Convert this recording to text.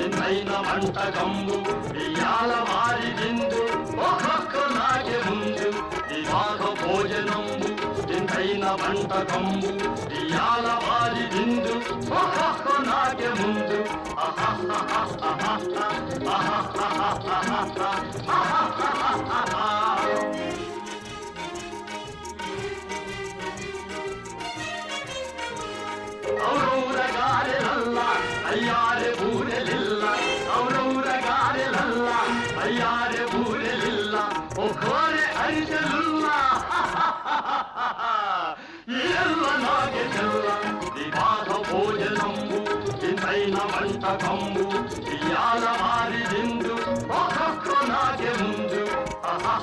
వింతైన వంటకంబు ఇయాల వారి విందు ఒక్కొక్క నాకే ముందు వివాహ భోజనంబు వింతైన వంటకంబు ఇయాల వారి విందు ఒక్కొక్క నాకే ముందు ఔరౌరగారెలల్ల అయ్యారె బూరెలిల్ల ఔరౌరగారెలల్ల అయ్యారె బూరెలిల్ల ఒక్కోరె అరిసెలుల్ల ఎల్ల నాగే చెల్ల వివాహ భోజనంబు వింతైన వంటకంబు ఇయాల వారి విందు ఒక్కొక్క నాగే ముందు ఆహా